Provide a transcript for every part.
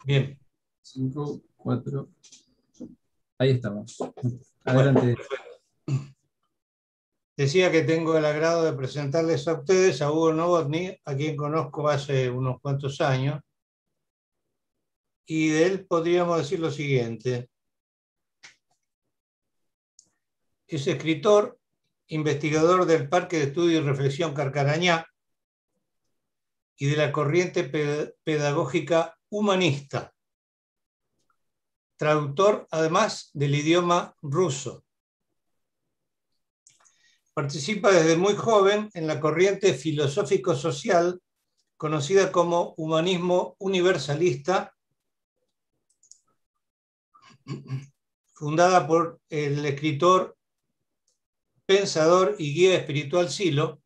Bien. 5, 4. Ahí estamos. Bueno, Adelante. decía que tengo el agrado de presentarles a ustedes a Hugo Novotny, a quien conozco hace unos cuantos años, y de él podríamos decir lo siguiente. Es escritor, investigador del Parque de Estudio y Reflexión Carcarañá y de la corriente pedagógica humanista, traductor además del idioma ruso. Participa desde muy joven en la corriente filosófico-social conocida como humanismo universalista, fundada por el escritor, pensador y guía espiritual Silo,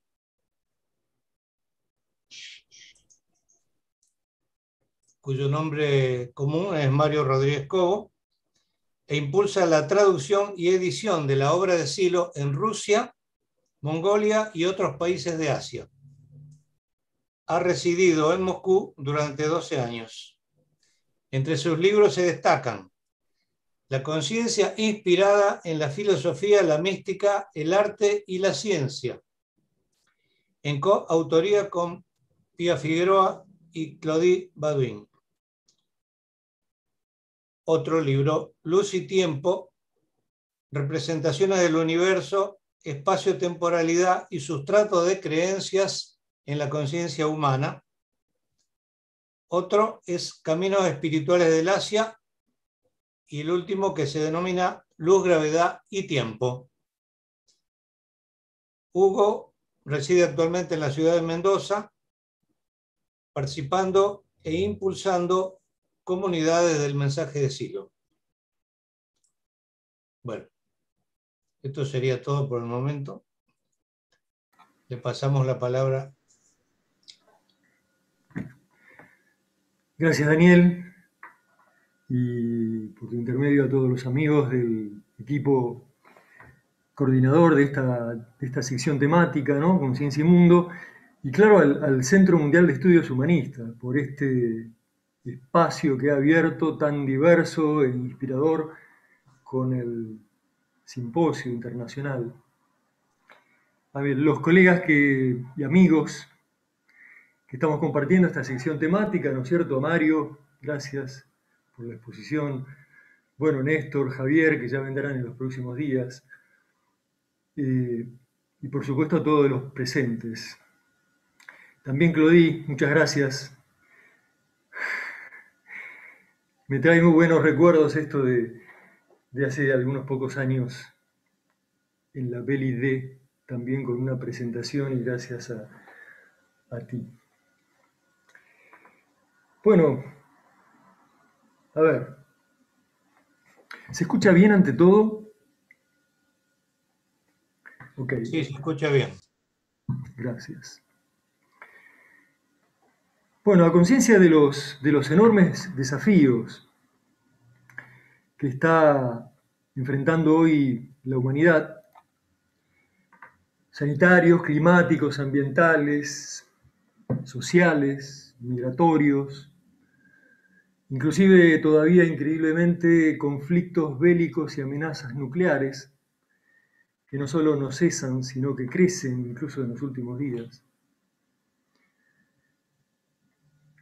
cuyo nombre común es Mario Rodríguez Cobo, e impulsa la traducción y edición de la obra de Silo en Rusia, Mongolia y otros países de Asia. Ha residido en Moscú durante 12 años. Entre sus libros se destacan La conciencia inspirada en la filosofía, la mística, el arte y la ciencia, en coautoría con Pía Figueroa y Claudie Baudouin. Otro libro, Luz y Tiempo, representaciones del universo, espacio-temporalidad y sustrato de creencias en la conciencia humana. Otro es Caminos Espirituales del Asia, y el último que se denomina Luz, Gravedad y Tiempo. Hugo reside actualmente en la ciudad de Mendoza, participando e impulsando comunidades del mensaje de Silo. Bueno, esto sería todo por el momento. Le pasamos la palabra. Gracias, Daniel, y por tu intermedio a todos los amigos del equipo coordinador de esta sección temática, ¿no? Conciencia y Mundo, y claro, al Centro Mundial de Estudios Humanistas, por este espacio que ha abierto tan diverso e inspirador con el Simposio Internacional. A ver, los colegas y amigos que estamos compartiendo esta sección temática, ¿no es cierto? Mario, gracias por la exposición. Bueno, Néstor, Javier, que ya vendrán en los próximos días. Y por supuesto a todos los presentes. También Claudie, muchas gracias. Me trae muy buenos recuerdos esto de hace algunos pocos años en la Peli D, también con una presentación y gracias a ti. Bueno, a ver, ¿se escucha bien ante todo? Ok. Sí, se escucha bien. Gracias. Bueno, a conciencia de los enormes desafíos que está enfrentando hoy la humanidad, sanitarios, climáticos, ambientales, sociales, migratorios, inclusive todavía increíblemente conflictos bélicos y amenazas nucleares que no solo no cesan, sino que crecen incluso en los últimos días.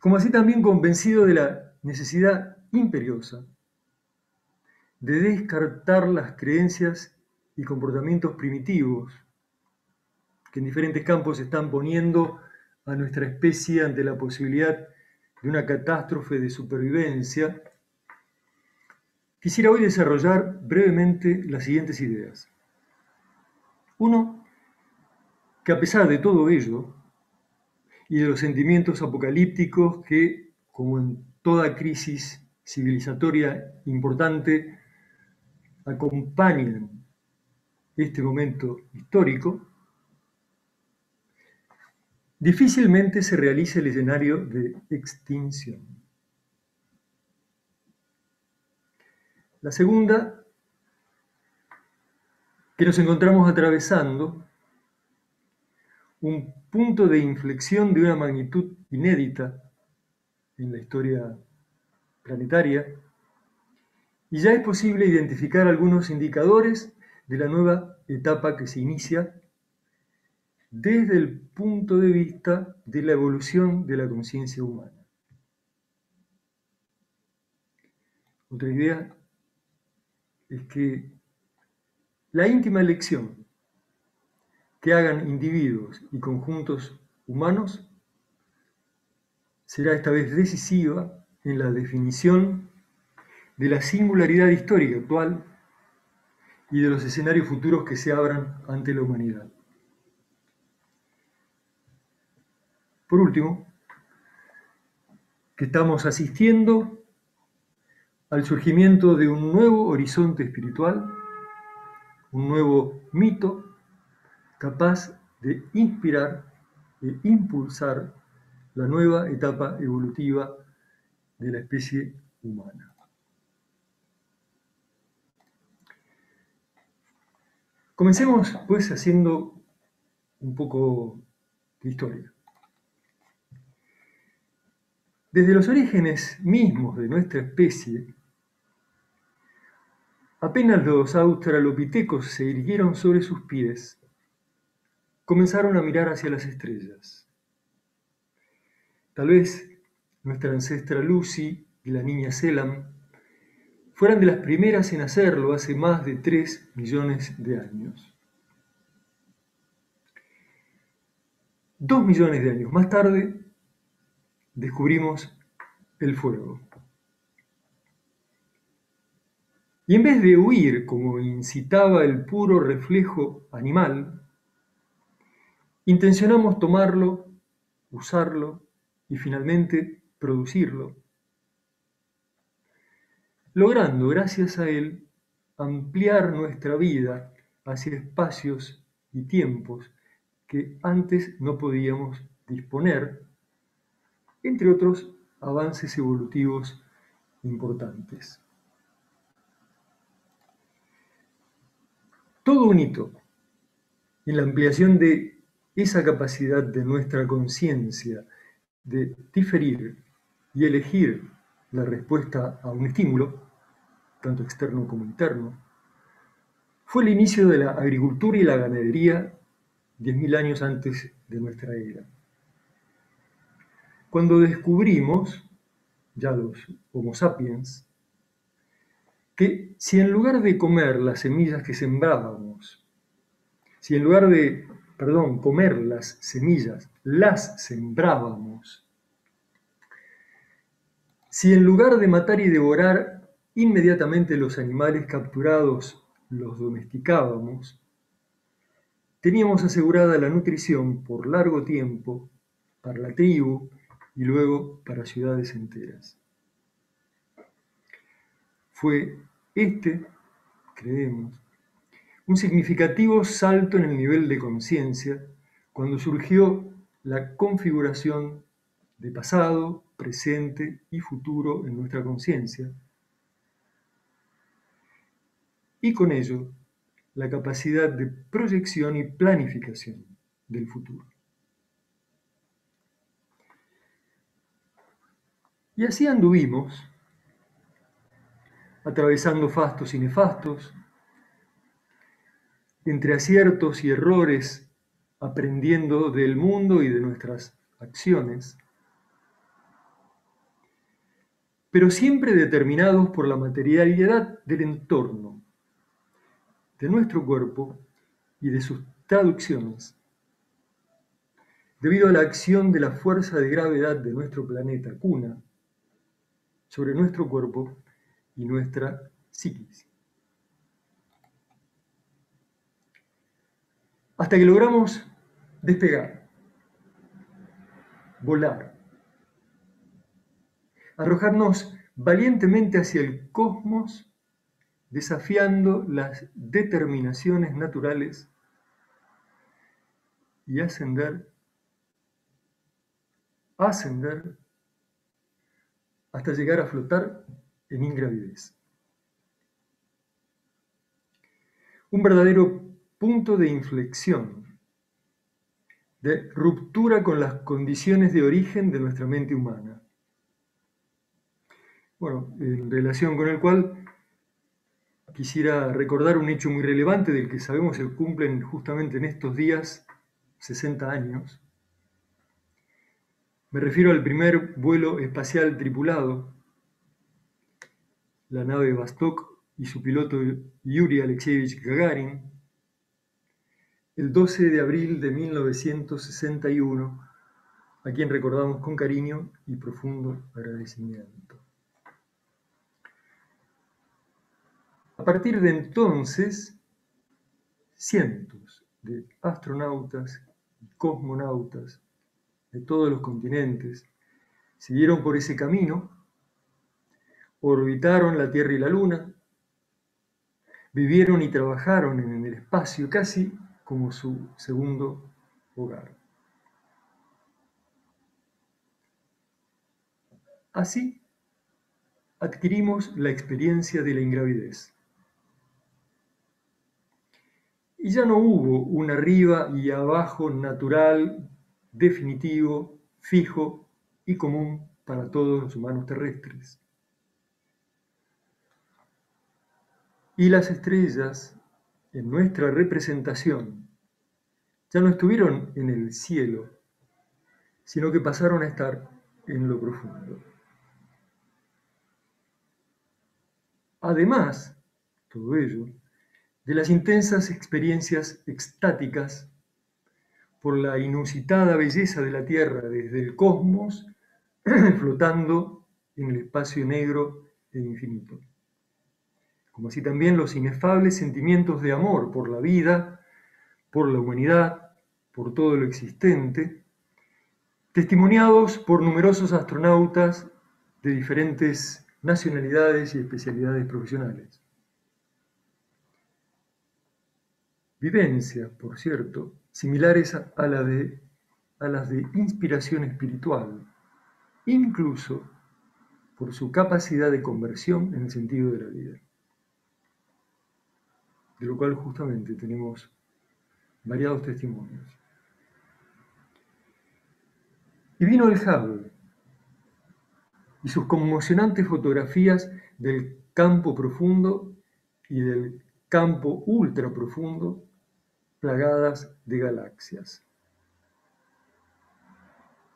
Como así también convencido de la necesidad imperiosa de descartar las creencias y comportamientos primitivos que en diferentes campos se están poniendo a nuestra especie ante la posibilidad de una catástrofe de supervivencia, quisiera hoy desarrollar brevemente las siguientes ideas. Uno, que a pesar de todo ello y de los sentimientos apocalípticos que, como en toda crisis civilizatoria importante, acompañan este momento histórico, difícilmente se realice el escenario de extinción. La segunda, que nos encontramos atravesando un punto de inflexión de una magnitud inédita en la historia planetaria, y ya es posible identificar algunos indicadores de la nueva etapa que se inicia desde el punto de vista de la evolución de la conciencia humana. Otra idea es que la íntima elección que hagan individuos y conjuntos humanos será esta vez decisiva en la definición de la singularidad histórica actual y de los escenarios futuros que se abran ante la humanidad. Por último, que estamos asistiendo al surgimiento de un nuevo horizonte espiritual, un nuevo mito capaz de inspirar e impulsar la nueva etapa evolutiva de la especie humana. Comencemos, pues, haciendo un poco de historia. Desde los orígenes mismos de nuestra especie, apenas los australopitecos se irguieron sobre sus pies, comenzaron a mirar hacia las estrellas. Tal vez nuestra ancestra Lucy y la niña Selam fueran de las primeras en hacerlo hace más de 3 millones de años. 2 millones de años más tarde, descubrimos el fuego. Y en vez de huir como incitaba el puro reflejo animal, intencionamos tomarlo, usarlo y finalmente producirlo, logrando gracias a él ampliar nuestra vida hacia espacios y tiempos que antes no podíamos disponer, entre otros avances evolutivos importantes. Todo un hito en la ampliación de esa capacidad de nuestra conciencia de diferir y elegir la respuesta a un estímulo, tanto externo como interno, fue el inicio de la agricultura y la ganadería 10.000 años antes de nuestra era. Cuando descubrimos, ya los Homo sapiens, que si en lugar de comer las semillas que sembrábamos, si en lugar de, comer las semillas, las sembrábamos, si en lugar de matar y devorar inmediatamente los animales capturados, los domesticábamos, teníamos asegurada la nutrición por largo tiempo para la tribu y luego para ciudades enteras. Fue creemos, un significativo salto en el nivel de conciencia cuando surgió la configuración de pasado, presente y futuro en nuestra conciencia, y con ello la capacidad de proyección y planificación del futuro. Y así anduvimos, atravesando fastos y nefastos, entre aciertos y errores, aprendiendo del mundo y de nuestras acciones, pero siempre determinados por la materialidad del entorno, de nuestro cuerpo y de sus traducciones, debido a la acción de la fuerza de gravedad de nuestro planeta cuna sobre nuestro cuerpo y nuestra psiquis. Hasta que logramos despegar, volar, arrojarnos valientemente hacia el cosmos, desafiando las determinaciones naturales y ascender hasta llegar a flotar en ingravidez. Un verdadero punto de inflexión, de ruptura con las condiciones de origen de nuestra mente humana. Bueno, en relación con el cual quisiera recordar un hecho muy relevante del que sabemos se cumplen justamente en estos días 60 años. Me refiero al primer vuelo espacial tripulado, la nave Vostok y su piloto Yuri Alexeyevich Gagarin, el 12 de abril de 1961, a quien recordamos con cariño y profundo agradecimiento. A partir de entonces, cientos de astronautas y cosmonautas de todos los continentes siguieron por ese camino, orbitaron la Tierra y la Luna, vivieron y trabajaron en el espacio casi como su segundo hogar. Así adquirimos la experiencia de la ingravidez. Y ya no hubo un arriba y abajo natural, definitivo, fijo y común para todos los humanos terrestres. Y las estrellas, en nuestra representación, ya no estuvieron en el cielo, sino que pasaron a estar en lo profundo. Además, todo ello, de las intensas experiencias extáticas por la inusitada belleza de la Tierra desde el cosmos, flotando en el espacio negro e infinito. Como así también los inefables sentimientos de amor por la vida, por la humanidad, por todo lo existente, testimoniados por numerosos astronautas de diferentes nacionalidades y especialidades profesionales. Vivencias, por cierto, similares a las de inspiración espiritual, incluso por su capacidad de conversión en el sentido de la vida. De lo cual justamente tenemos variados testimonios. Y vino el Hubble y sus conmocionantes fotografías del campo profundo y del campo ultraprofundo, plagadas de galaxias.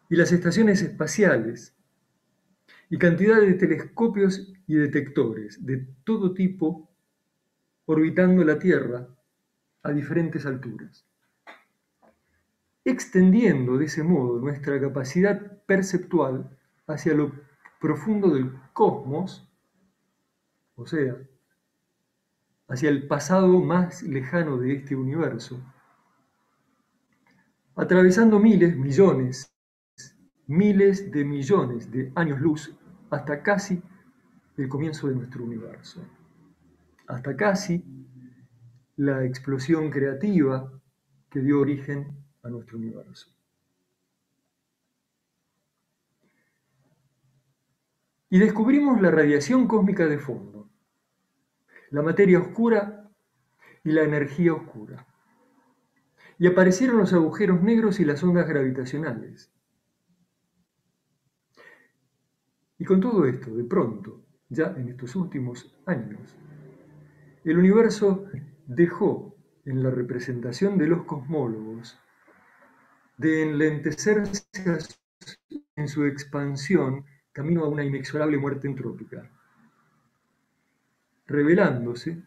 Y las estaciones espaciales y cantidad de telescopios y detectores de todo tipo orbitando la Tierra a diferentes alturas, extendiendo de ese modo nuestra capacidad perceptual hacia lo profundo del cosmos, o sea, hacia el pasado más lejano de este universo, atravesando miles de millones de años luz hasta casi el comienzo de nuestro universo, hasta casi la explosión creativa que dio origen a nuestro universo. Y descubrimos la radiación cósmica de fondo, la materia oscura y la energía oscura. Y aparecieron los agujeros negros y las ondas gravitacionales. Y con todo esto, de pronto, ya en estos últimos años, el universo dejó en la representación de los cosmólogos de enlentecerse en su expansión camino a una inexorable muerte entrópica, revelándose,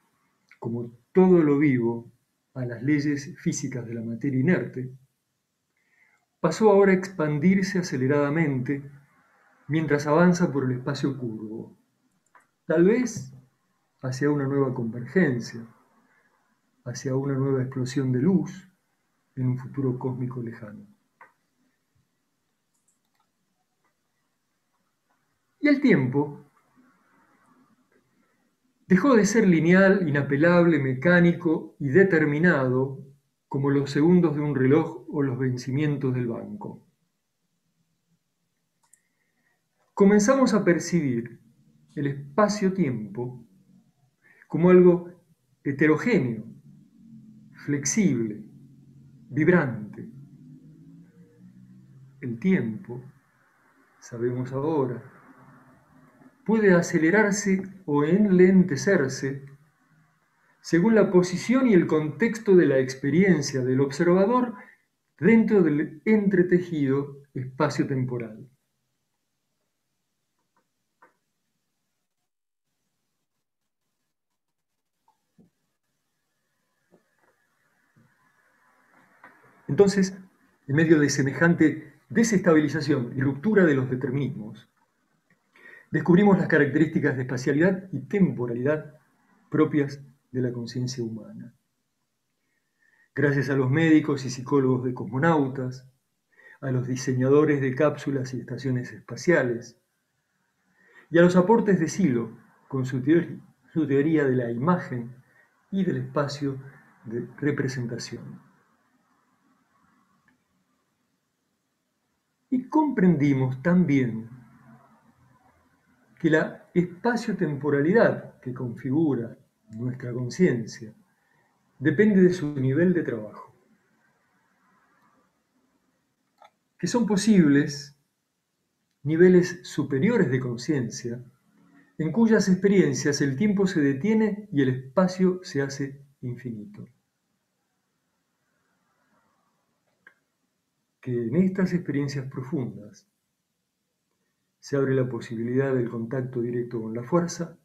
como todo lo vivo, a las leyes físicas de la materia inerte, pasó ahora a expandirse aceleradamente mientras avanza por el espacio curvo, tal vez hacia una nueva convergencia, hacia una nueva explosión de luz en un futuro cósmico lejano. Y el tiempo dejó de ser lineal, inapelable, mecánico y determinado como los segundos de un reloj o los vencimientos del banco. Comenzamos a percibir el espacio-tiempo como algo heterogéneo, flexible, vibrante. El tiempo, sabemos ahora, puede acelerarse o enlentecerse según la posición y el contexto de la experiencia del observador dentro del entretejido espacio-temporal. Entonces, en medio de semejante desestabilización y ruptura de los determinismos, descubrimos las características de espacialidad y temporalidad propias de la conciencia humana. Gracias a los médicos y psicólogos de cosmonautas, a los diseñadores de cápsulas y estaciones espaciales, y a los aportes de Silo con su teoría de la imagen y del espacio de representación. Y comprendimos también que la espacio-temporalidad que configura nuestra conciencia depende de su nivel de trabajo, que son posibles niveles superiores de conciencia en cuyas experiencias el tiempo se detiene y el espacio se hace infinito. Que en estas experiencias profundas se abre la posibilidad del contacto directo con la fuerza,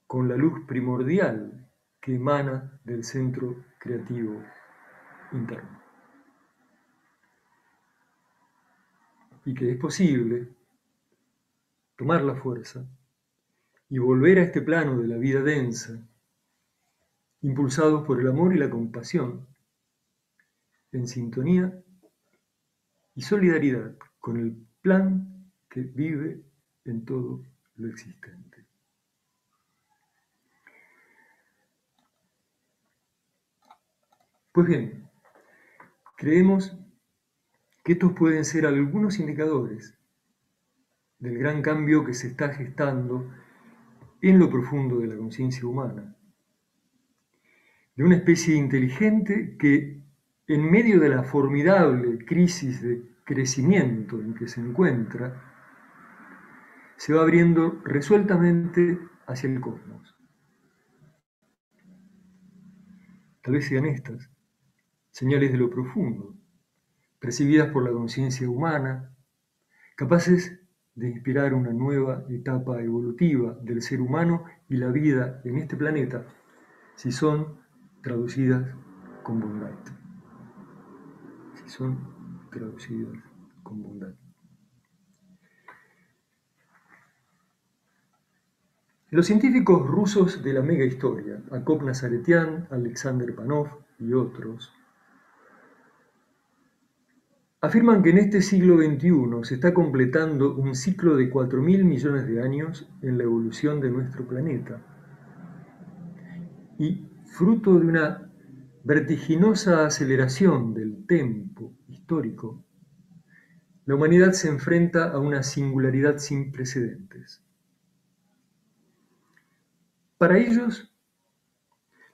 con la luz primordial que emana del centro creativo interno. Y que es posible tomar la fuerza y volver a este plano de la vida densa, impulsados por el amor y la compasión, en sintonía y solidaridad con el plan que vive en todo lo existente. Pues bien, creemos que estos pueden ser algunos indicadores del gran cambio que se está gestando en lo profundo de la conciencia humana, de una especie inteligente que, en medio de la formidable crisis de crecimiento en que se encuentra, se va abriendo resueltamente hacia el cosmos. Tal vez sean estas señales de lo profundo, percibidas por la conciencia humana, capaces de inspirar una nueva etapa evolutiva del ser humano y la vida en este planeta, si son traducidas con bondad. Si son traducidas con bondad. Los científicos rusos de la mega historia, Akop Nazaretian, Alexander Panov y otros, afirman que en este siglo XXI se está completando un ciclo de 4.000 millones de años en la evolución de nuestro planeta. Y fruto de una vertiginosa aceleración del tempo histórico, la humanidad se enfrenta a una singularidad sin precedentes. Para ellos,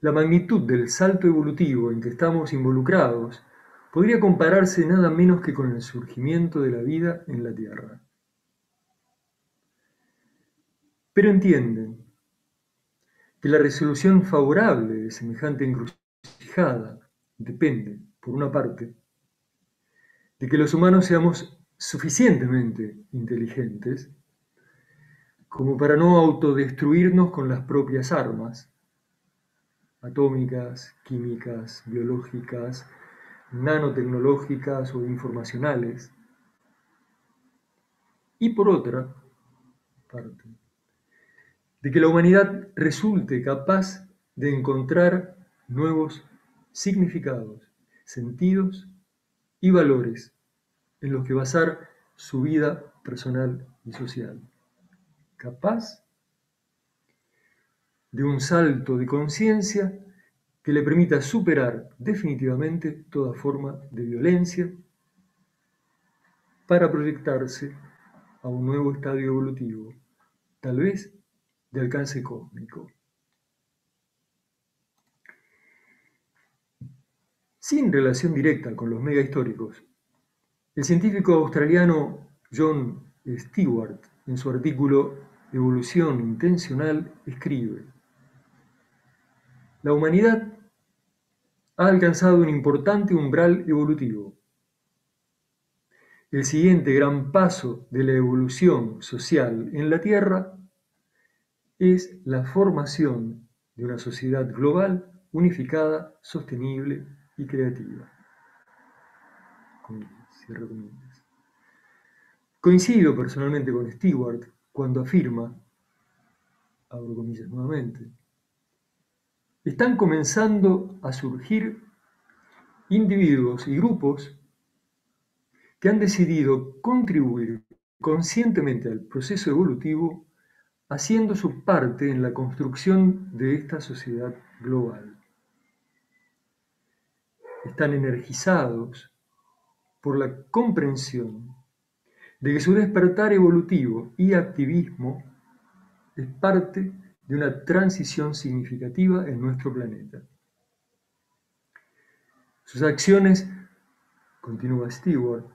la magnitud del salto evolutivo en que estamos involucrados podría compararse nada menos que con el surgimiento de la vida en la Tierra. Pero entienden que la resolución favorable de semejante encrucijada depende, por una parte, de que los humanos seamos suficientemente inteligentes como para no autodestruirnos con las propias armas atómicas, químicas, biológicas, nanotecnológicas o informacionales, y por otra parte, de que la humanidad resulte capaz de encontrar nuevos significados, sentidos y valores en los que basar su vida personal y social. Capaz de un salto de conciencia que le permita superar definitivamente toda forma de violencia para proyectarse a un nuevo estadio evolutivo, tal vez de alcance cósmico. Sin relación directa con los megahistóricos, el científico australiano John Stewart en su artículo Evolución Intencional, escribe: la humanidad ha alcanzado un importante umbral evolutivo. El siguiente gran paso de la evolución social en la Tierra es la formación de una sociedad global, unificada, sostenible y creativa. Cierro comillas. Coincido personalmente con Stewart cuando afirma, abro comillas nuevamente, están comenzando a surgir individuos y grupos que han decidido contribuir conscientemente al proceso evolutivo, haciendo su parte en la construcción de esta sociedad global. Están energizados por la comprensión de que su despertar evolutivo y activismo es parte de una transición significativa en nuestro planeta. Sus acciones, continúa Stewart,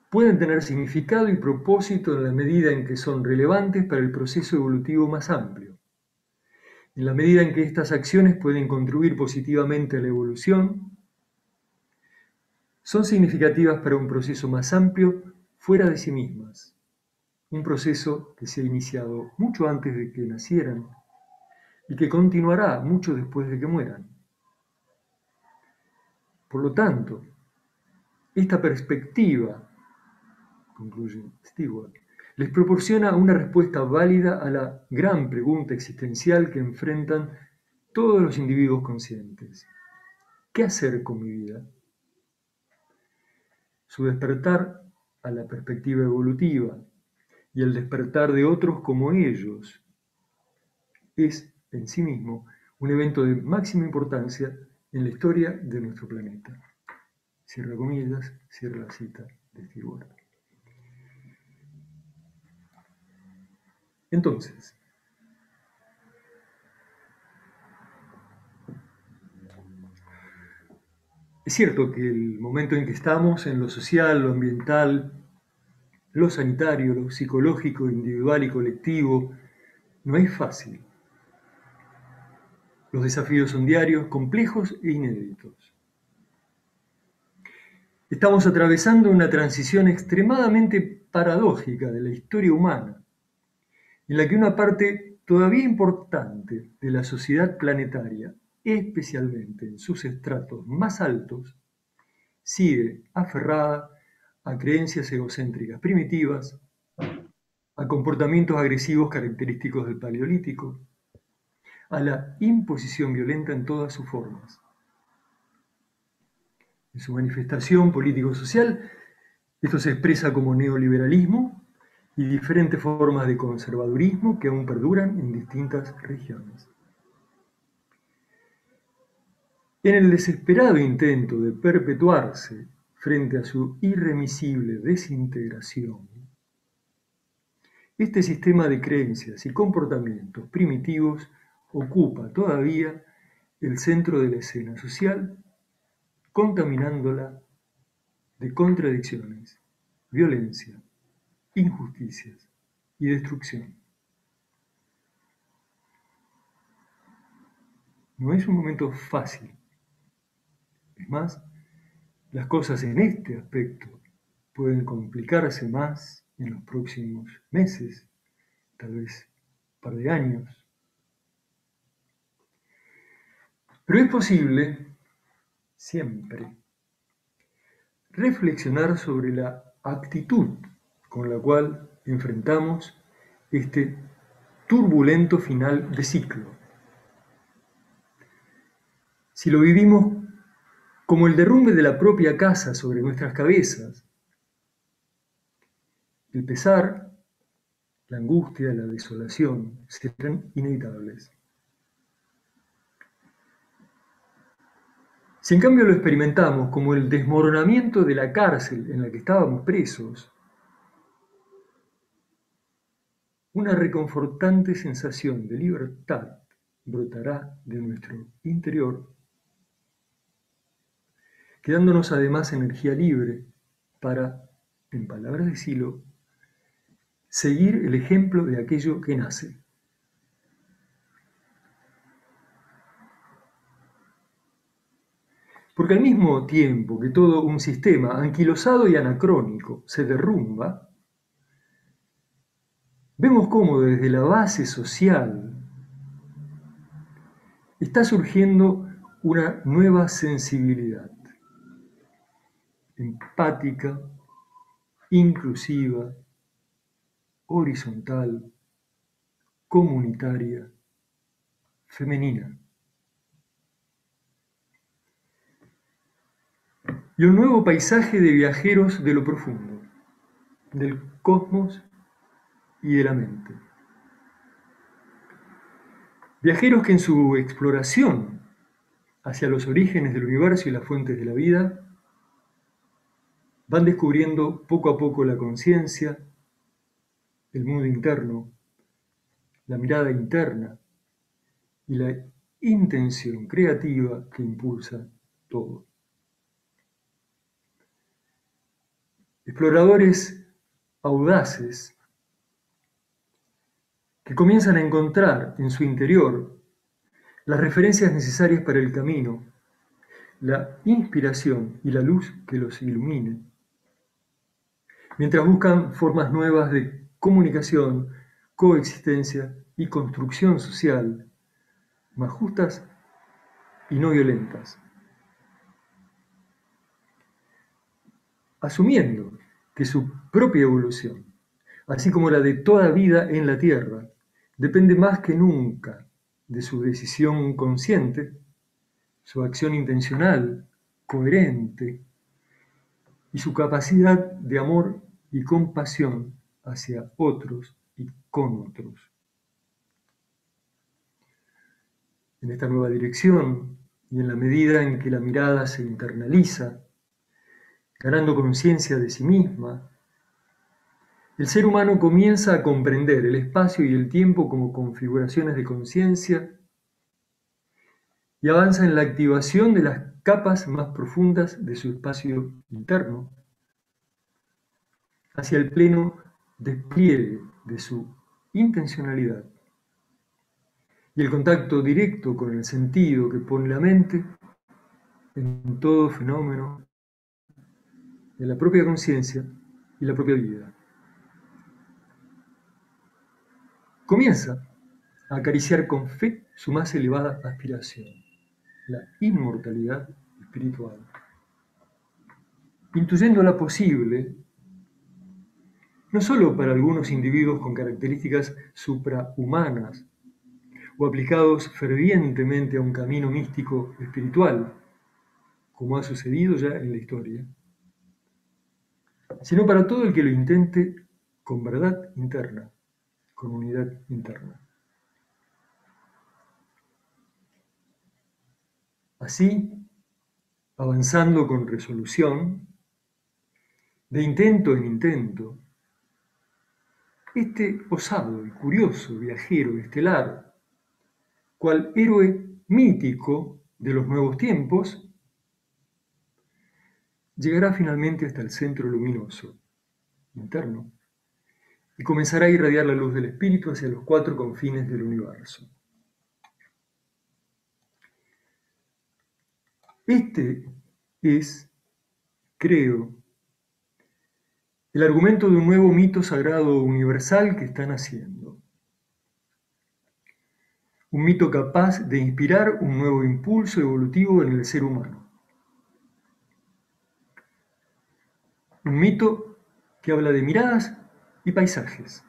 pueden tener significado y propósito en la medida en que son relevantes para el proceso evolutivo más amplio. En la medida en que estas acciones pueden contribuir positivamente a la evolución, son significativas para un proceso más amplio fuera de sí mismas, un proceso que se ha iniciado mucho antes de que nacieran y que continuará mucho después de que mueran. Por lo tanto, esta perspectiva, concluye Stewart, les proporciona una respuesta válida a la gran pregunta existencial que enfrentan todos los individuos conscientes. ¿Qué hacer con mi vida? Su despertar a la perspectiva evolutiva y el despertar de otros como ellos es en sí mismo un evento de máxima importancia en la historia de nuestro planeta. Cierra comillas, cierra la cita de Stewart. Entonces, es cierto que el momento en que estamos, en lo social, lo ambiental, lo sanitario, lo psicológico, individual y colectivo, no es fácil. Los desafíos son diarios, complejos e inéditos. Estamos atravesando una transición extremadamente paradójica de la historia humana, en la que una parte todavía importante de la sociedad planetaria, especialmente en sus estratos más altos, sigue aferrada a creencias egocéntricas primitivas, a comportamientos agresivos característicos del Paleolítico, a la imposición violenta en todas sus formas. En su manifestación político-social, esto se expresa como neoliberalismo y diferentes formas de conservadurismo que aún perduran en distintas regiones. En el desesperado intento de perpetuarse frente a su irremisible desintegración, este sistema de creencias y comportamientos primitivos ocupa todavía el centro de la escena social, contaminándola de contradicciones, violencia, injusticias y destrucción. No es un momento fácil. Es más, las cosas en este aspecto pueden complicarse más en los próximos meses, tal vez un par de años. Pero es posible, siempre, reflexionar sobre la actitud con la cual enfrentamos este turbulento final de ciclo. Si lo vivimos como el derrumbe de la propia casa sobre nuestras cabezas, el pesar, la angustia, la desolación serán inevitables. Si en cambio lo experimentamos como el desmoronamiento de la cárcel en la que estábamos presos, una reconfortante sensación de libertad brotará de nuestro interior, quedándonos además energía libre para, en palabras de Silo, seguir el ejemplo de aquello que nace. Porque al mismo tiempo que todo un sistema anquilosado y anacrónico se derrumba, vemos cómo desde la base social está surgiendo una nueva sensibilidad, empática, inclusiva, horizontal, comunitaria, femenina. Y un nuevo paisaje de viajeros de lo profundo, del cosmos y de la mente. Viajeros que en su exploración hacia los orígenes del universo y las fuentes de la vida van descubriendo poco a poco la conciencia, el mundo interno, la mirada interna y la intención creativa que impulsa todo. Exploradores audaces que comienzan a encontrar en su interior las referencias necesarias para el camino, la inspiración y la luz que los ilumine, mientras buscan formas nuevas de comunicación, coexistencia y construcción social, más justas y no violentas. Asumiendo que su propia evolución, así como la de toda vida en la Tierra, depende más que nunca de su decisión consciente, su acción intencional, coherente, y su capacidad de amor y compasión hacia otros y con otros. En esta nueva dirección, y en la medida en que la mirada se internaliza, ganando conciencia de sí misma, el ser humano comienza a comprender el espacio y el tiempo como configuraciones de conciencia y avanza en la activación de las capas más profundas de su espacio interno hacia el pleno despliegue de su intencionalidad y el contacto directo con el sentido que pone la mente en todo fenómeno de la propia conciencia y la propia vida. Comienza a acariciar con fe su más elevada aspiración, la inmortalidad espiritual, intuyéndola posible no solo para algunos individuos con características suprahumanas o aplicados fervientemente a un camino místico espiritual, como ha sucedido ya en la historia, sino para todo el que lo intente con verdad interna, con unidad interna. Así, avanzando con resolución, de intento en intento, este osado y curioso viajero estelar, cual héroe mítico de los nuevos tiempos, llegará finalmente hasta el centro luminoso, interno, y comenzará a irradiar la luz del espíritu hacia los cuatro confines del universo. Este es, creo, el argumento de un nuevo mito sagrado universal que está naciendo. Un mito capaz de inspirar un nuevo impulso evolutivo en el ser humano. Un mito que habla de miradas y paisajes,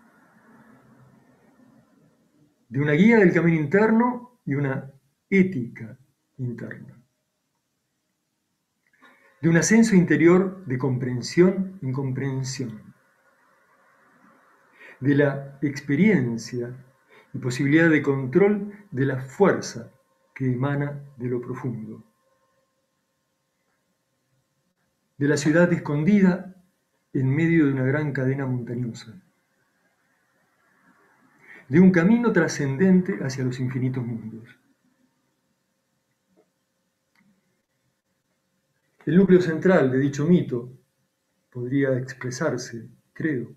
de una guía del camino interno y una ética interna, de un ascenso interior de comprensión en comprensión, de la experiencia y posibilidad de control de la fuerza que emana de lo profundo, de la ciudad escondida en medio de una gran cadena montañosa, de un camino trascendente hacia los infinitos mundos. El núcleo central de dicho mito podría expresarse, creo,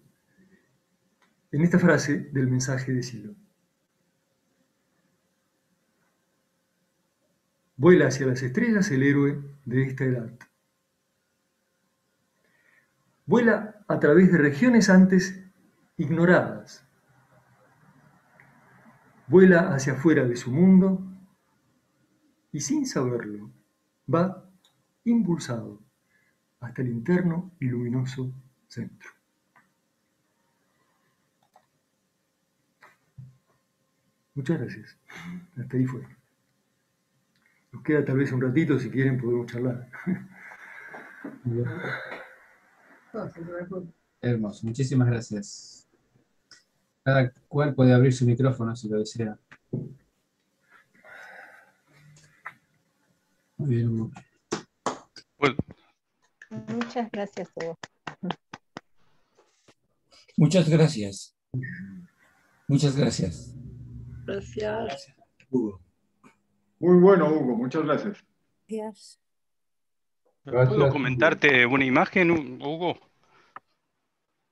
en esta frase del mensaje de Silo. Vuela hacia las estrellas el héroe de esta edad. Vuela a través de regiones antes ignoradas. Vuela hacia afuera de su mundo y sin saberlo va impulsado hasta el interno y luminoso centro. Muchas gracias. Hasta ahí fue. Nos queda tal vez un ratito, si quieren podemos charlar. Hermoso, muchísimas gracias. Cada cual puede abrir su micrófono si lo desea. Muy bien, Hugo. Pues, Muchas gracias, Hugo. Muchas gracias. Muchas gracias. Gracias. Hugo. Muy bueno, Hugo, muchas gracias. Gracias. ¿puedo comentarte una imagen, Hugo?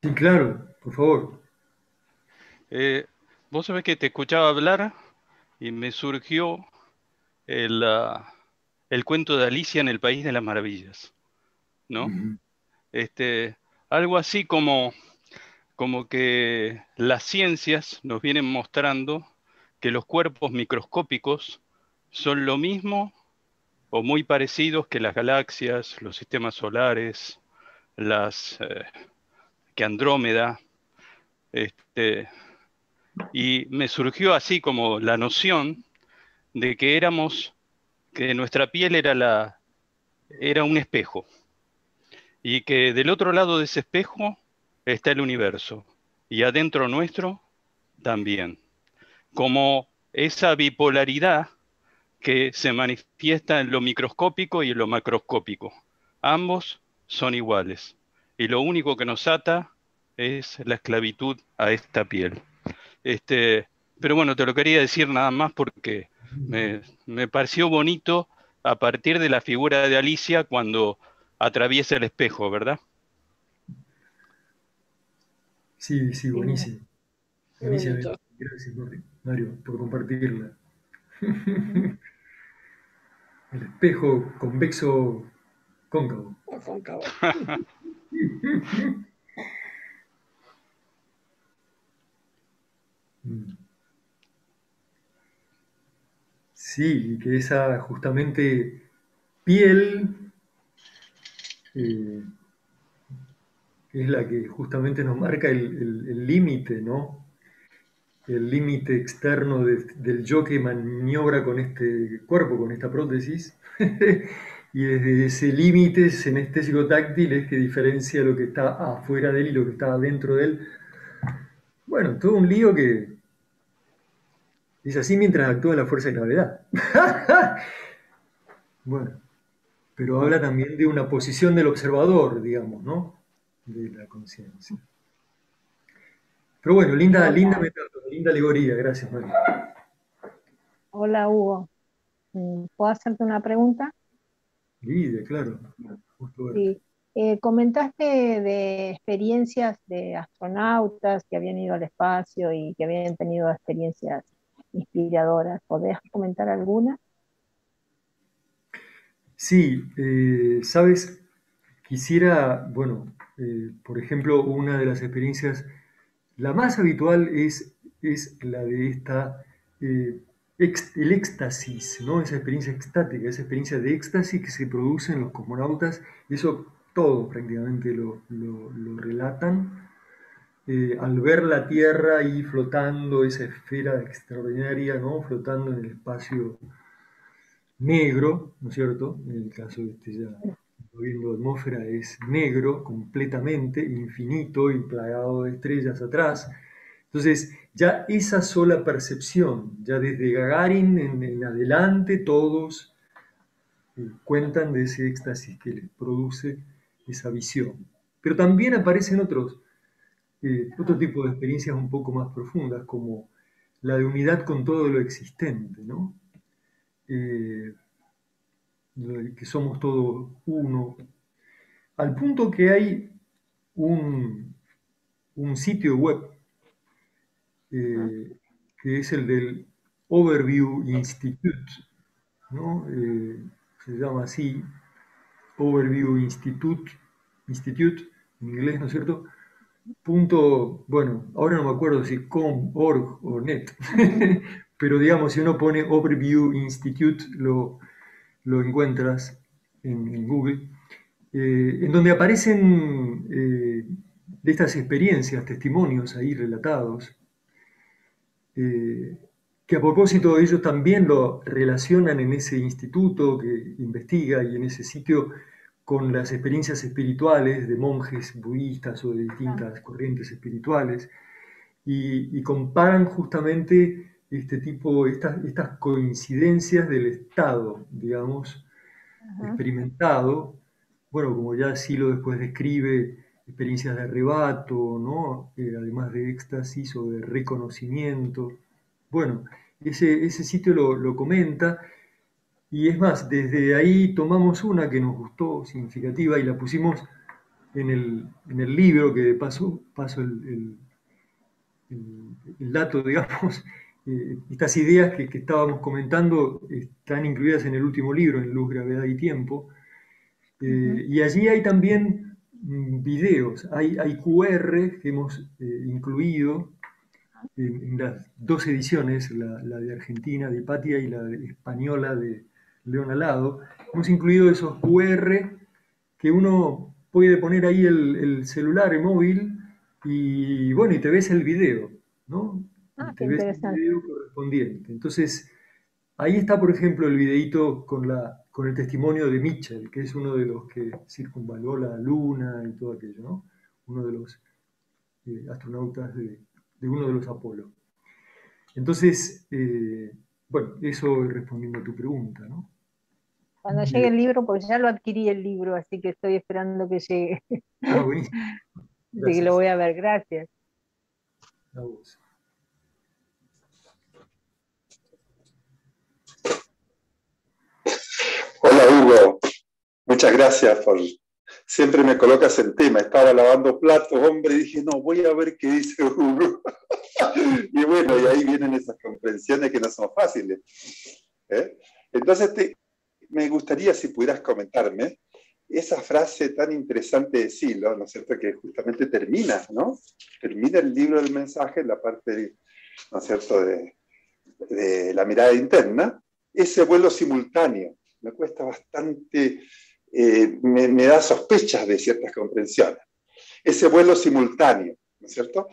Sí, claro, por favor. Vos sabés que te escuchaba hablar y me surgió el cuento de Alicia en el País de las Maravillas, ¿no? Algo así como que las ciencias nos vienen mostrando que los cuerpos microscópicos son lo mismo o muy parecidos que las galaxias, los sistemas solares, que Andrómeda, y me surgió así como la noción de que nuestra piel era un espejo, y que del otro lado de ese espejo está el universo, y adentro nuestro también, como esa bipolaridad que se manifiesta en lo microscópico y en lo macroscópico. Ambos son iguales, y lo único que nos ata es la esclavitud a esta piel. Pero bueno, te lo quería decir nada más porque me pareció bonito a partir de la figura de Alicia cuando atraviesa el espejo, ¿verdad? Sí, sí, buenísimo. Qué Buenísimo. bonito. Gracias, Mario, por compartirla. El espejo convexo cóncavo. Cóncavo. Sí, y que esa justamente piel es la que justamente nos marca el límite, ¿no? El límite externo del yo que maniobra con este cuerpo, con esta prótesis. Y desde ese límite senestésico táctil es que diferencia lo que está afuera de él y lo que está dentro de él. Bueno, todo un lío que es así mientras actúa la fuerza de gravedad. Bueno, pero habla también de una posición del observador, digamos, ¿no? De la conciencia. Pero bueno, linda metáfora, linda alegoría. Gracias, Mario. Hola, Hugo. ¿Puedo hacerte una pregunta? Lidia, claro. Justo verte. Sí. Comentaste de experiencias de astronautas que habían ido al espacio y que habían tenido experiencias inspiradoras. ¿Podrías comentar alguna? Sí, sabes, quisiera, bueno, por ejemplo, una de las experiencias, la más habitual es la de el éxtasis, ¿no? Esa experiencia extática, esa experiencia de éxtasis que se produce en los cosmonautas, y eso todos prácticamente lo relatan, al ver la Tierra ahí flotando, esa esfera extraordinaria, ¿no? Flotando en el espacio negro, ¿no es cierto? En el caso de ya viendo atmósfera es negro completamente, infinito y plagado de estrellas atrás. Entonces, ya esa sola percepción, ya desde Gagarin en adelante, todos cuentan de ese éxtasis que les produce esa visión. Pero también aparecen otro tipo de experiencias un poco más profundas, como la de unidad con todo lo existente, ¿no? Que somos todos uno, al punto que hay un sitio web que es el del Overview Institute, ¿no? Se llama así, Overview Institute, en inglés, ¿no es cierto? Punto, bueno, ahora no me acuerdo si com, org o net, pero digamos, si uno pone Overview Institute, lo encuentras en Google, en donde aparecen de estas experiencias, testimonios ahí relatados, que a propósito ellos también lo relacionan en ese instituto que investiga y en ese sitio con las experiencias espirituales de monjes budistas o de distintas corrientes espirituales y comparan justamente estas coincidencias del estado, digamos, experimentado, bueno, como ya Silo después describe, experiencias de arrebato, ¿no? Además de éxtasis o de reconocimiento. Bueno, ese sitio lo comenta y es más, desde ahí tomamos una que nos gustó, significativa, y la pusimos en el libro, que de paso el dato, digamos, estas ideas que estábamos comentando están incluidas en el último libro, en Luz, Gravedad y Tiempo, y allí hay también videos, hay QR que hemos incluido en las dos ediciones, la de Argentina de Hipatia y la española de León Alado. Hemos incluido esos QR que uno puede poner ahí el celular, el móvil, y bueno, y te ves el video, ¿no? Y Qué te ves el interesante. video correspondiente. Entonces, ahí está, por ejemplo, el videíto con el testimonio de Mitchell, que es uno de los que circunvaló la Luna y todo aquello, ¿no? Uno de los astronautas de uno de los Apolo. Entonces, bueno, eso respondiendo a tu pregunta, ¿no? Cuando llegue el libro, porque ya lo adquirí el libro, así que estoy esperando que llegue. Buenísimo. Así que lo Gracias. voy a ver, gracias. A vos. Hola Hugo, muchas gracias por... Siempre me colocas en tema. Estaba lavando platos, hombre, y dije, no, voy a ver qué dice Hugo. Y bueno, y ahí vienen esas comprensiones que no son fáciles. Entonces, me gustaría si pudieras comentarme esa frase tan interesante de Silo, ¿no es cierto?, que justamente termina, ¿no? Termina el libro del mensaje en la parte, ¿no es cierto?, de la mirada interna, ese vuelo simultáneo. Me cuesta bastante, me da sospechas de ciertas comprensiones. Ese vuelo simultáneo, ¿no es cierto?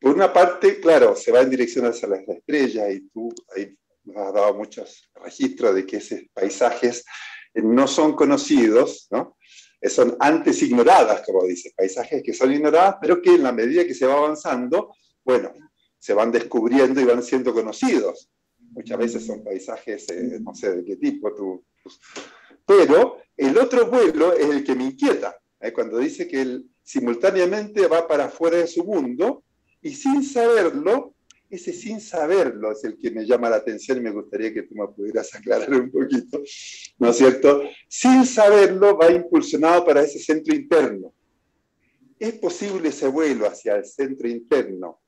Por una parte, claro, se va en dirección hacia las estrellas y tú ahí nos has dado muchos registros de que esos paisajes no son conocidos, ¿no? Son antes ignoradas, como dice, paisajes que son ignoradas, pero que en la medida que se va avanzando, bueno, se van descubriendo y van siendo conocidos. Muchas veces son paisajes, no sé de qué tipo, pero el otro vuelo es el que me inquieta, cuando dice que él simultáneamente va para afuera de su mundo y sin saberlo, ese sin saberlo es el que me llama la atención y me gustaría que tú me pudieras aclarar un poquito, ¿no es cierto? Sin saberlo va impulsionado para ese centro interno. ¿Es posible ese vuelo hacia el centro interno?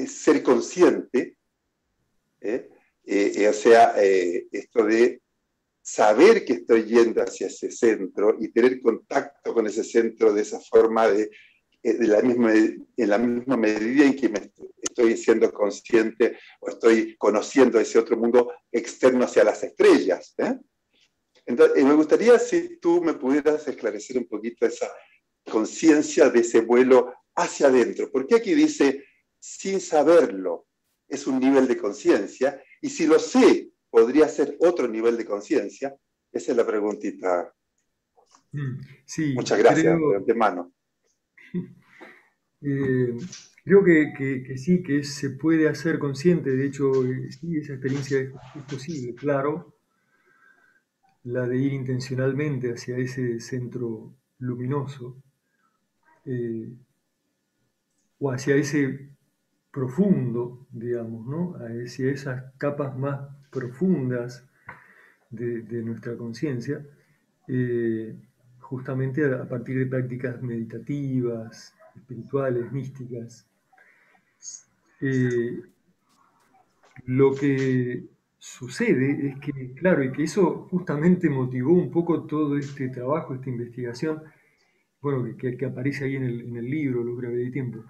Ser consciente, o sea, esto de saber que estoy yendo hacia ese centro y tener contacto con ese centro de esa forma en la misma medida en que me estoy siendo consciente o estoy conociendo ese otro mundo externo hacia las estrellas. Entonces, me gustaría si tú me pudieras esclarecer un poquito esa conciencia de ese vuelo hacia adentro. ¿Por qué aquí dice sin saberlo? Es un nivel de conciencia, y si lo sé, podría ser otro nivel de conciencia. Esa es la preguntita. Sí, muchas gracias de antemano. Creo que sí, que se puede hacer consciente. De hecho, sí, esa experiencia es posible, claro. La de ir intencionalmente hacia ese centro luminoso, o hacia ese profundo, digamos, ¿no? Hacia esas capas más profundas de nuestra conciencia, justamente a partir de prácticas meditativas, espirituales, místicas. Lo que sucede es que, claro, y que eso justamente motivó un poco todo este trabajo, esta investigación, bueno, que aparece ahí en el libro, Luz, Gravedad y Tiempo,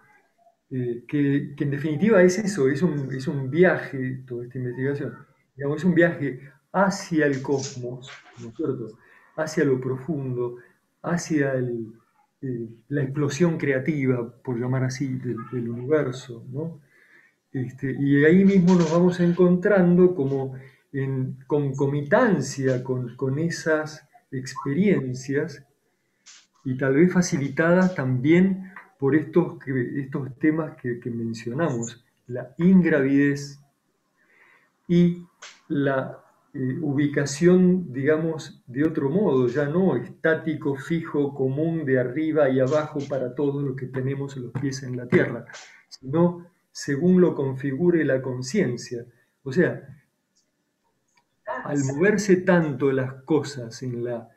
que en definitiva es eso, es un viaje, toda esta investigación, digamos, es un viaje hacia el cosmos, ¿no es cierto? Hacia lo profundo, hacia la explosión creativa, por llamar así, del universo, ¿no? Y ahí mismo nos vamos encontrando como en concomitancia con esas experiencias y tal vez facilitadas también por estos temas que mencionamos, la ingravidez y la ubicación, digamos, de otro modo, ya no estático, fijo, común, de arriba y abajo para todos los que tenemos los pies en la tierra, sino según lo configure la conciencia. O sea, al moverse tanto las cosas en la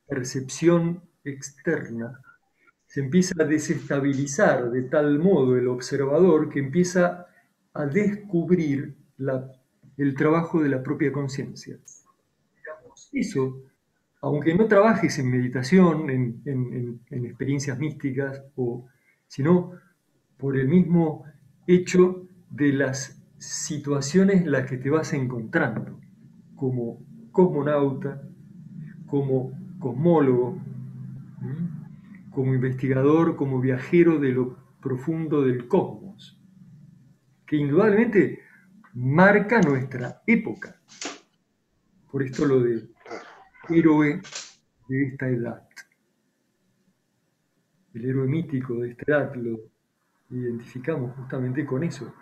percepción externa, se empieza a desestabilizar de tal modo el observador que empieza a descubrir el trabajo de la propia conciencia. Eso, aunque no trabajes en meditación, en experiencias místicas, sino por el mismo hecho de las situaciones en las que te vas encontrando, como cosmonauta, como cosmólogo, como investigador, como viajero de lo profundo del cosmos, que indudablemente marca nuestra época. Por esto lo de héroe de esta edad. El héroe mítico de esta edad lo identificamos justamente con eso,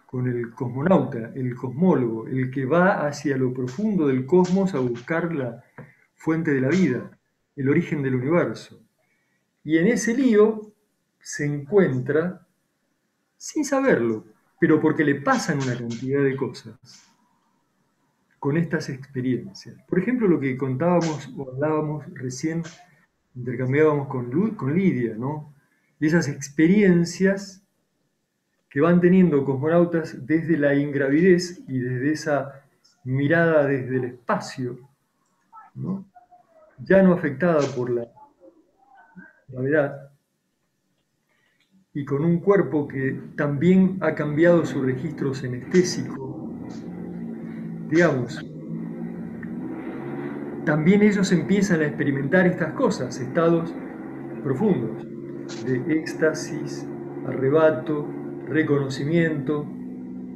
con el cosmonauta, el cosmólogo, el que va hacia lo profundo del cosmos a buscar la fuente de la vida, el origen del universo. Y en ese lío se encuentra, sin saberlo, pero porque le pasan una cantidad de cosas con estas experiencias. Por ejemplo, lo que contábamos o hablábamos recién, intercambiábamos con Lidia, ¿no? De esas experiencias que van teniendo cosmonautas desde la ingravidez y desde esa mirada desde el espacio, ¿no? Ya no afectada por la gravedad, y con un cuerpo que también ha cambiado su registro senestésico, digamos, también ellos empiezan a experimentar estas cosas, estados profundos, de éxtasis, arrebato, reconocimiento,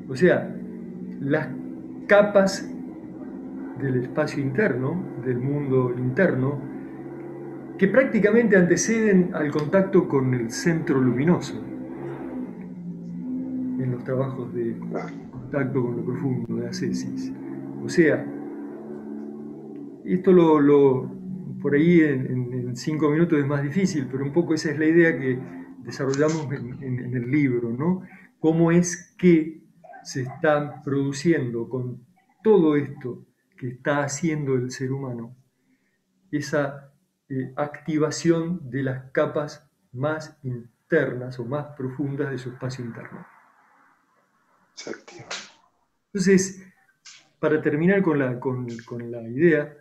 o sea, las capas del espacio interno, del mundo interno, que prácticamente anteceden al contacto con el centro luminoso en los trabajos de contacto con lo profundo, de ascesis. O sea, esto por ahí en 5 minutos es más difícil, pero un poco esa es la idea que desarrollamos en el libro, ¿no? Cómo es que se está produciendo con todo esto que está haciendo el ser humano, esa activación de las capas más internas o más profundas de su espacio interno. Se activa. Entonces, para terminar con la idea,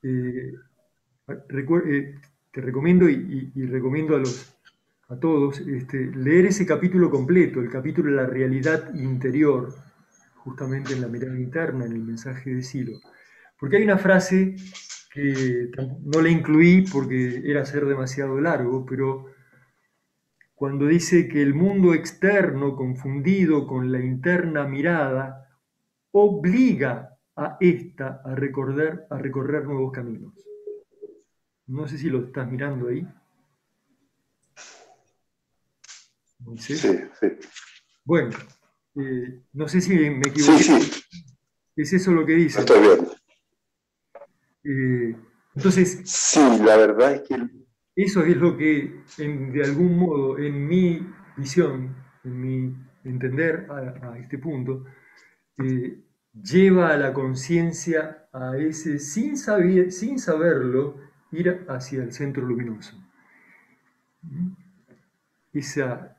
te recomiendo y recomiendo a todos leer ese capítulo completo, el capítulo de la realidad interior, justamente en la mirada interna, en el mensaje de Silo. Porque hay una frase que no la incluí porque era ser demasiado largo, pero cuando dice que el mundo externo confundido con la interna mirada obliga a esta a recorrer nuevos caminos. No sé si lo estás mirando ahí. Sí, sí. Bueno, no sé si me equivoqué. Sí. Es eso lo que dice. Estoy bien. Entonces, sí, la verdad es que eso es lo que, de algún modo, en mi visión, en mi entender a este punto, lleva a la conciencia a ese, sin saberlo, ir hacia el centro luminoso. esa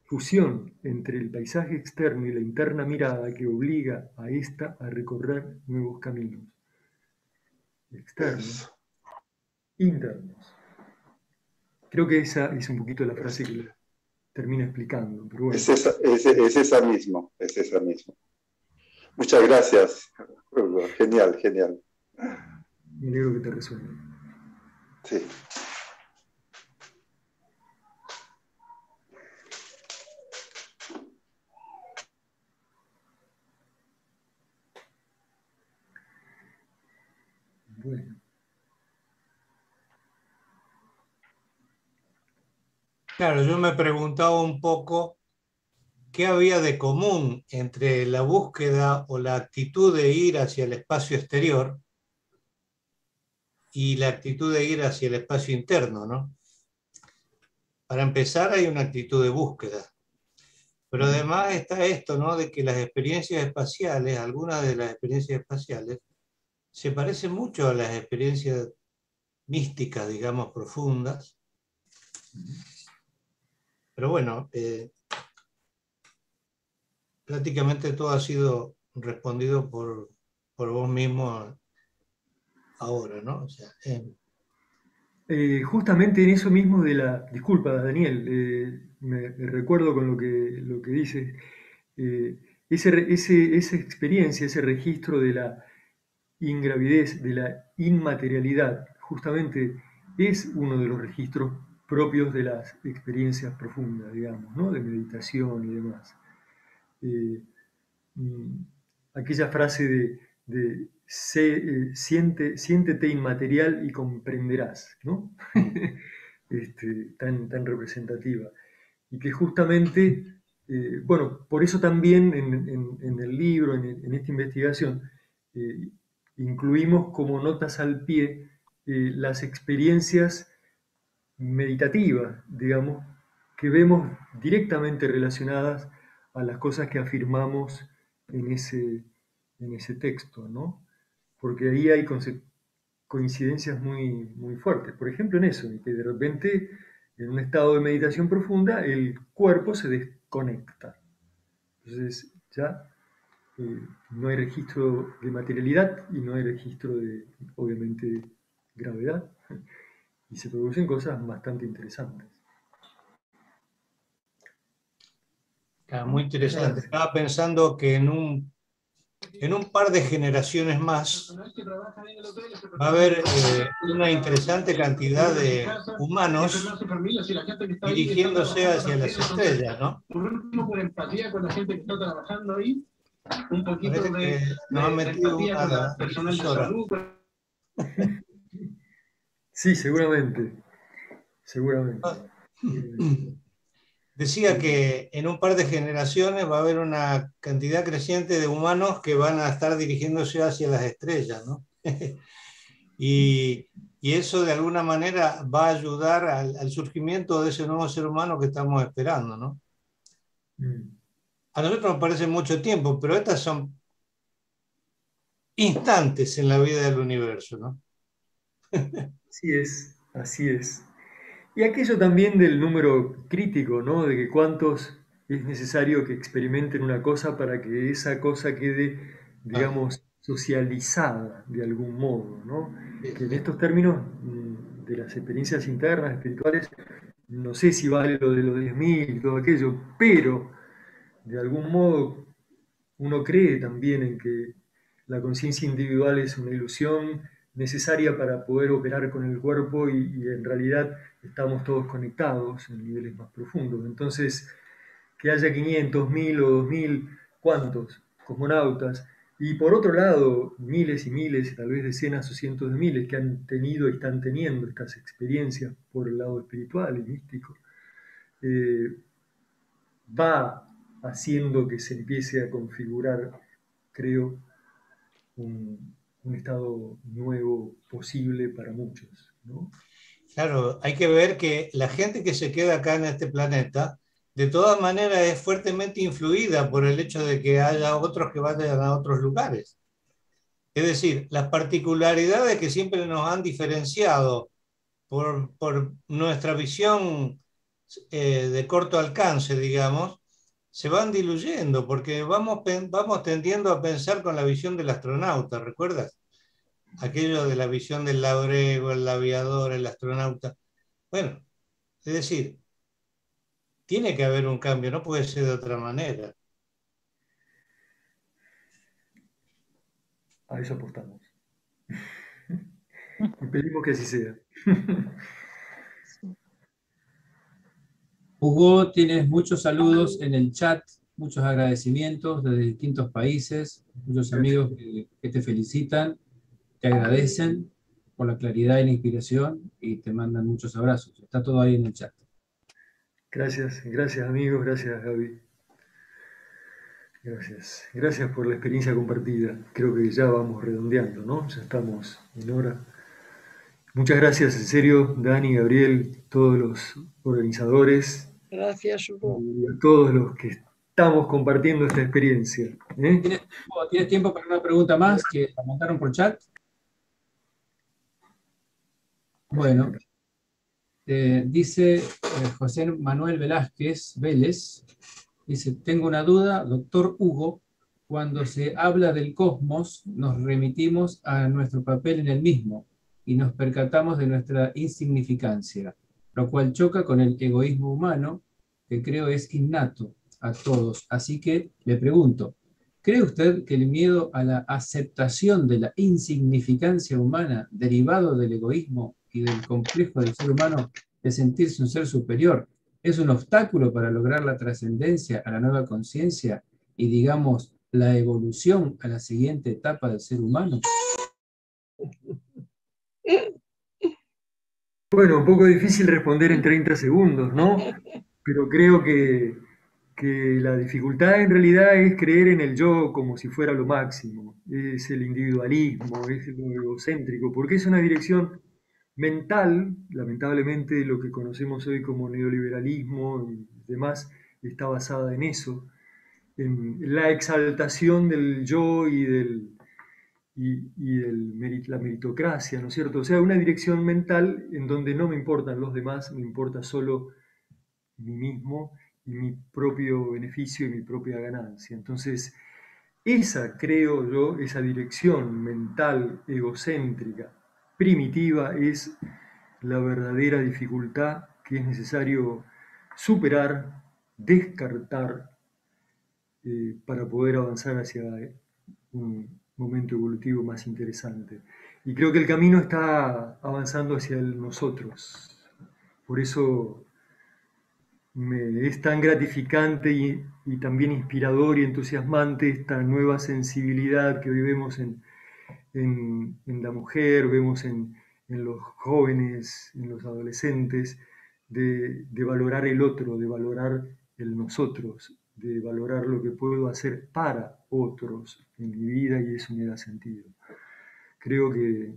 fusión entre el paisaje externo y la interna mirada que obliga a esta a recorrer nuevos caminos, externos, internos. Creo que esa es un poquito la frase que la termina explicando. Pero bueno. Es esa mismo, es esa mismo. Muchas gracias. Genial, genial. Me alegro que te resuene. Sí. Bueno. Claro, yo me preguntaba un poco qué había de común entre la búsqueda o la actitud de ir hacia el espacio exterior y la actitud de ir hacia el espacio interno, ¿no? Para empezar, hay una actitud de búsqueda. Pero además está esto, ¿no? De que las experiencias espaciales, algunas de las experiencias espaciales, se parecen mucho a las experiencias místicas, digamos, profundas. Pero bueno, prácticamente todo ha sido respondido por vos mismo ahora, ¿no? O sea, justamente en eso mismo de la... Disculpa, Daniel, me recuerdo con lo que dices. Esa experiencia, ese registro de la ingravidez, de la inmaterialidad, justamente es uno de los registros propios de las experiencias profundas, digamos, ¿no? De meditación y demás. Aquella frase de siéntete inmaterial y comprenderás, ¿no? Tan representativa. Y que justamente, bueno, por eso también en el libro, en esta investigación, incluimos como notas al pie las experiencias meditativas, digamos, que vemos directamente relacionadas a las cosas que afirmamos en ese texto, ¿no? Porque ahí hay coincidencias muy fuertes. Por ejemplo, en eso, en que de repente, en un estado de meditación profunda, el cuerpo se desconecta. Entonces, ya no hay registro de materialidad y no hay registro de, obviamente, gravedad. Y se producen cosas bastante interesantes. Muy interesante. Estaba pensando que en un par de generaciones más va a haber una interesante cantidad de humanos dirigiéndose hacia las estrellas, ¿no? Por último, por empatía con la gente que está trabajando ahí, un poquito de nos han metido empatía con la personal de salud. Sí, seguramente. Seguramente. Decía que en un par de generaciones va a haber una cantidad creciente de humanos que van a estar dirigiéndose hacia las estrellas, ¿no? y eso de alguna manera va a ayudar al surgimiento de ese nuevo ser humano que estamos esperando, ¿no? A nosotros nos parece mucho tiempo, pero estas son instantes en la vida del universo, ¿no? Así es, así es. Y aquello también del número crítico, ¿no? De que cuántos es necesario que experimenten una cosa para que esa cosa quede, digamos, socializada de algún modo, ¿no? Que en estos términos de las experiencias internas, espirituales, no sé si vale lo de los 10.000 y todo aquello, pero de algún modo uno cree también en que la conciencia individual es una ilusión necesaria para poder operar con el cuerpo y en realidad estamos todos conectados en niveles más profundos. Entonces, que haya 500, 1000 o 2000, ¿cuántos? Cosmonautas. Y por otro lado, miles y miles, tal vez decenas o cientos de miles que han tenido y están teniendo estas experiencias por el lado espiritual y místico, va haciendo que se empiece a configurar, creo, un estado nuevo posible para muchos, ¿no? Claro, hay que ver que la gente que se queda acá en este planeta, de todas maneras es fuertemente influida por el hecho de que haya otros que vayan a otros lugares. Es decir, las particularidades que siempre nos han diferenciado por nuestra visión de corto alcance, digamos, se van diluyendo, porque vamos tendiendo a pensar con la visión del astronauta, ¿recuerdas? Aquello de la visión del labrego, el aviador, el astronauta. Bueno, es decir, tiene que haber un cambio, no puede ser de otra manera. A eso apostamos. Y pedimos que así sea. Hugo, tienes muchos saludos en el chat, muchos agradecimientos desde distintos países, muchos amigos que te felicitan, te agradecen por la claridad y la inspiración y te mandan muchos abrazos. Está todo ahí en el chat. Gracias, gracias amigos, gracias Gaby. Gracias, gracias por la experiencia compartida. Creo que ya vamos redondeando, ¿no? Ya estamos en hora. Muchas gracias, en serio, Dani, Gabriel, todos los organizadores. Gracias, Hugo. Y a todos los que estamos compartiendo esta experiencia. ¿Tienes tiempo para una pregunta más que la mandaron por chat? Bueno, dice José Manuel Velázquez Vélez, dice, tengo una duda, doctor Hugo, cuando se habla del cosmos nos remitimos a nuestro papel en el mismo y nos percatamos de nuestra insignificancia, lo cual choca con el egoísmo humano, que creo es innato a todos. Así que le pregunto, ¿cree usted que el miedo a la aceptación de la insignificancia humana derivado del egoísmo y del complejo del ser humano de sentirse un ser superior es un obstáculo para lograr la trascendencia a la nueva conciencia y, digamos, la evolución a la siguiente etapa del ser humano? Bueno, un poco difícil responder en 30 segundos, ¿no? Pero creo que la dificultad en realidad es creer en el yo como si fuera lo máximo, es el individualismo, es lo egocéntrico, porque es una dirección mental, lamentablemente lo que conocemos hoy como neoliberalismo y demás está basada en eso, en la exaltación del yo y la meritocracia, ¿no es cierto? O sea, una dirección mental en donde no me importan los demás, me importa solo mí mismo y mi propio beneficio y mi propia ganancia. Entonces, esa, creo yo, esa dirección mental egocéntrica, primitiva, es la verdadera dificultad que es necesario superar, descartar, para poder avanzar hacia un momento evolutivo más interesante. Y creo que el camino está avanzando hacia el nosotros. Por eso es tan gratificante y también inspirador y entusiasmante esta nueva sensibilidad que hoy vemos en la mujer, vemos en los jóvenes, en los adolescentes, de valorar el otro, de valorar el nosotros, de valorar lo que puedo hacer para otros en mi vida, y eso me da sentido. Creo que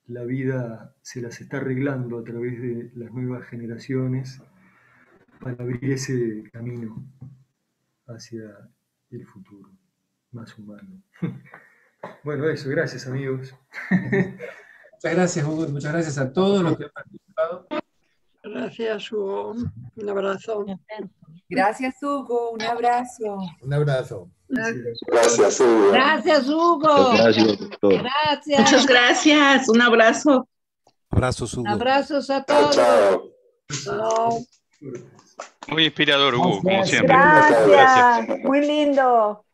la vida se las está arreglando a través de las nuevas generaciones para abrir ese camino hacia el futuro más humano. Bueno, eso, gracias amigos. Muchas gracias, Hugo, y muchas gracias a todos los que han participado. Gracias, Hugo. Un abrazo. Gracias, Hugo. Un abrazo. Un abrazo. Gracias, Hugo. Gracias, Hugo. Gracias, doctor. Gracias. Muchas gracias. Un abrazo. Abrazos, Hugo. Abrazos a todos. Chao. Chao. Muy inspirador, Hugo, como siempre. Gracias. Muy lindo.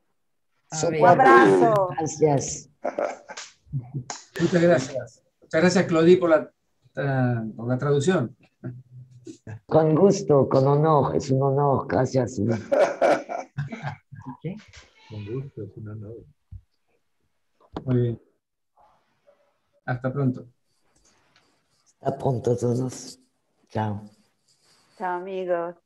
Un abrazo. Gracias. Muchas gracias. Muchas gracias, Claudie, por la traducción. Con gusto, con honor. Es un honor. Gracias. ¿Qué? Con gusto, es un honor. Muy bien. Hasta pronto. Hasta pronto todos. Chao. Chao, amigos.